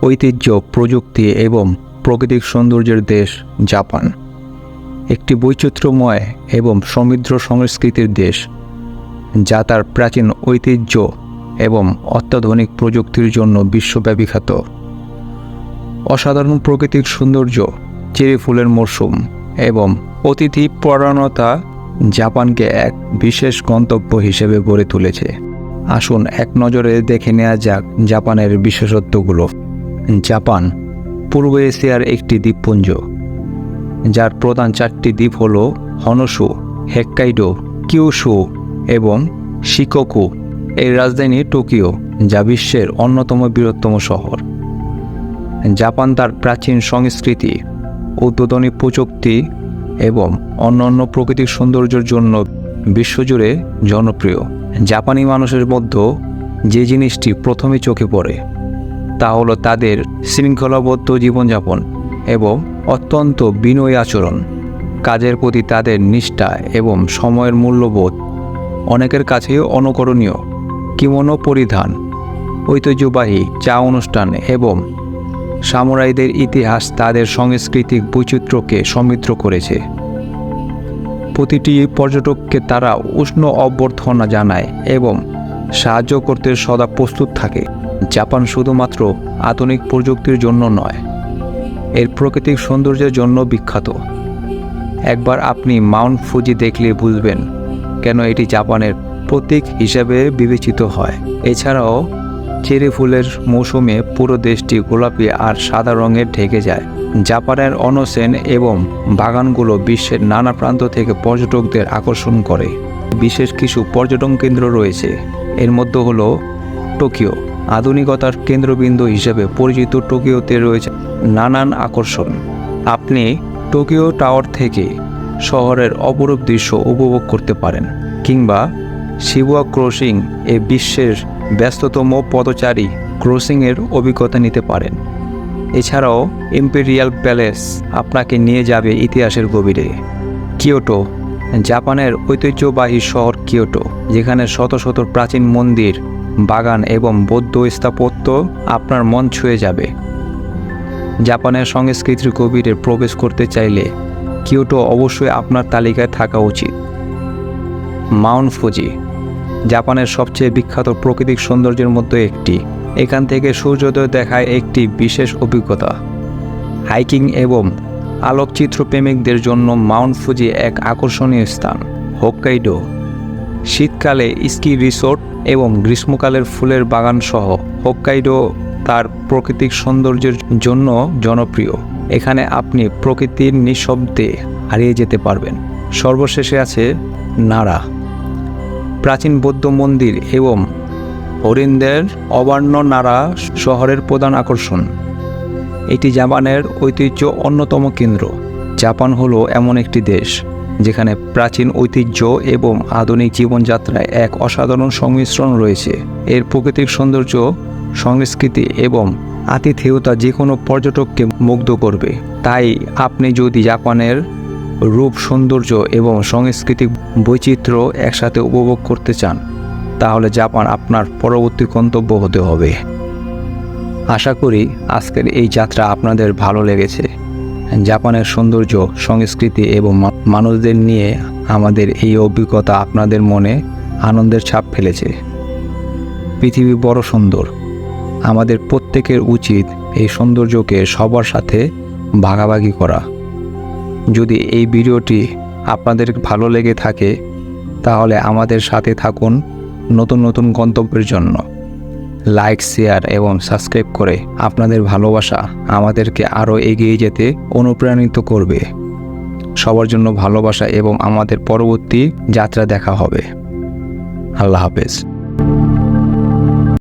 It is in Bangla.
ঐতিহ্য, প্রযুক্তি এবং প্রাকৃতিক সৌন্দর্যের দেশ জাপান একটি বৈচিত্র্যময় এবং সমৃদ্ধ সংস্কৃতির দেশ, যা তার প্রাচীন ঐতিহ্য এবং অত্যাধুনিক প্রযুক্তির জন্য বিশ্বব্যাপী খ্যাত। অসাধারণ প্রাকৃতিক সৌন্দর্য, চেরি ফুলের মৌসুম এবং অতিথি পরায়ণতা জাপানকে এক বিশেষ গন্তব্য হিসেবে গড়ে তুলেছে। আসুন এক নজরে দেখে নেওয়া যাক জাপানের বিশেষত্বগুলো। জাপান পূর্ব এশিয়ার একটি দ্বীপপুঞ্জ, যার প্রধান চারটি দ্বীপ হল হনশু, হোক্কাইডো, কিউশু এবং শিকোকু। এর রাজধানী টোকিও, যা বিশ্বের অন্যতম বৃহত্তম শহর। জাপান তার প্রাচীন সংস্কৃতি, উদ্ভাবনী প্রযুক্তি এবং অন্যান্য প্রাকৃতিক সৌন্দর্যের জন্য বিশ্বজুড়ে জনপ্রিয়। জাপানি মানুষের মধ্যে যে জিনিসটি প্রথমে চোখে পড়ে তা হলো তাদের শৃঙ্খলাবদ্ধ জীবনযাপন এবং অত্যন্ত বিনয়ী আচরণ। কাজের প্রতি তাদের নিষ্ঠা এবং সময়ের মূল্যবোধ অনেকের কাছেই অনুকরণীয়। কিমোনো পরিধান, ঐতিহ্যবাহী চা অনুষ্ঠান এবং সামুরাইদের ইতিহাস তাদের সাংস্কৃতিক বৈচিত্র্যকে সমৃদ্ধ করেছে। প্রতিটি পর্যটককে তারা উষ্ণ অভ্যর্থনা জানায় এবং সাহায্য করতে সদা প্রস্তুত থাকে। জাপান শুধুমাত্র আধুনিক প্রযুক্তির জন্য নয়, এর প্রাকৃতিক সৌন্দর্যের জন্য বিখ্যাত। একবার আপনি মাউন্ট ফুজি দেখলে বুঝবেন কেন এটি জাপানের প্রতীক হিসেবে বিবেচিত হয়। এছাড়াও চেরি ফুলের মৌসুমে পুরো দেশটি গোলাপি আর সাদা রঙে ঢেকে যায়। জাপানের অনসেন এবং বাগানগুলো বিশ্বের নানা প্রান্ত থেকে পর্যটকদের আকর্ষণ করে। বিশেষ কিছু পর্যটন কেন্দ্র রয়েছে, এর মধ্যে হলো টোকিও। আধুনিকতার কেন্দ্রবিন্দু হিসেবে পরিচিত টোকিওতে রয়েছে নানান আকর্ষণ। আপনি টোকিও টাওয়ার থেকে শহরের অপরূপ দৃশ্য উপভোগ করতে পারেন, কিংবা শিবুয়া ক্রসিং এ বিশ্বের ব্যস্ততম পদচারী ক্রসিংয়ের অভিজ্ঞতা নিতে পারেন। এছাড়াও ইম্পেরিয়াল প্যালেস আপনাকে নিয়ে যাবে ইতিহাসের গভীরে। কিয়োটো, জাপানের ঐতিহ্যবাহী শহর কিয়োটো, যেখানে শত শত প্রাচীন মন্দির, বাগান এবং বৌদ্ধ স্থাপত্য আপনার মন ছুঁয়ে যাবে। জাপানের সংস্কৃতির গভীরে প্রবেশ করতে চাইলে কিয়োটো অবশ্যই আপনার তালিকায় থাকা উচিত। মাউন্ট ফুজি, জাপানের সবচেয়ে বিখ্যাত প্রাকৃতিক সৌন্দর্যের মধ্যে একটি। এখান থেকে সূর্যোদয় দেখায় একটি বিশেষ অভিজ্ঞতা। হাইকিং এবং আলোকচিত্র প্রেমিকদের জন্য মাউন্ট ফুজি এক আকর্ষণীয় স্থান। হোক্কাইডো, শীতকালে স্কি রিসোর্ট এবং গ্রীষ্মকালের ফুলের বাগান সহ হোক্কাইডো তার প্রাকৃতিক সৌন্দর্যের জন্য জনপ্রিয়। এখানে আপনি প্রকৃতির নিঃশব্দে হারিয়ে যেতে পারবেন। সর্বশেষে আছে নারা, প্রাচীন বৌদ্ধ মন্দির এবং হরিণদের অভয়ারণ্য। নারা শহরের প্রধান আকর্ষণ। এটি জাপানের ঐতিহ্য অন্যতম কেন্দ্র। জাপান হলো এমন একটি দেশ যেখানে প্রাচীন ঐতিহ্য এবং আধুনিক জীবনযাত্রায় এক অসাধারণ সংমিশ্রণ রয়েছে। এর প্রাকৃতিক সৌন্দর্য, সংস্কৃতি এবং আতিথেয়তা যে কোনো পর্যটককে মুগ্ধ করবে। তাই আপনি যদি জাপানের রূপ, সৌন্দর্য এবং সাংস্কৃতিক বৈচিত্র্য একসাথে উপভোগ করতে চান, তাহলে জাপান আপনার পরবর্তী গন্তব্য হতে হবে। আশা করি আজকের এই যাত্রা আপনাদের ভালো লেগেছে। জাপানের সৌন্দর্য, সংস্কৃতি এবং মানুষদের নিয়ে আমাদের এই অভিজ্ঞতা আপনাদের মনে আনন্দের ছাপ ফেলেছে। পৃথিবী বড় সুন্দর, আমাদের প্রত্যেকের উচিত এই সৌন্দর্যকে সবার সাথে ভাগাভাগি করা। যদি এই ভিডিওটি আপনাদের ভালো লেগে থাকে, তাহলে আমাদের সাথে থাকুন নতুন নতুন গন্তব্যের জন্য। লাইক, শেয়ার এবং সাবস্ক্রাইব করে আপনাদের ভালোবাসা আমাদেরকে আরও এগিয়ে যেতে অনুপ্রাণিত করবে। সবার জন্য ভালোবাসা এবং আমাদের পরবর্তী যাত্রা দেখা হবে। আল্লাহ হাফেজ।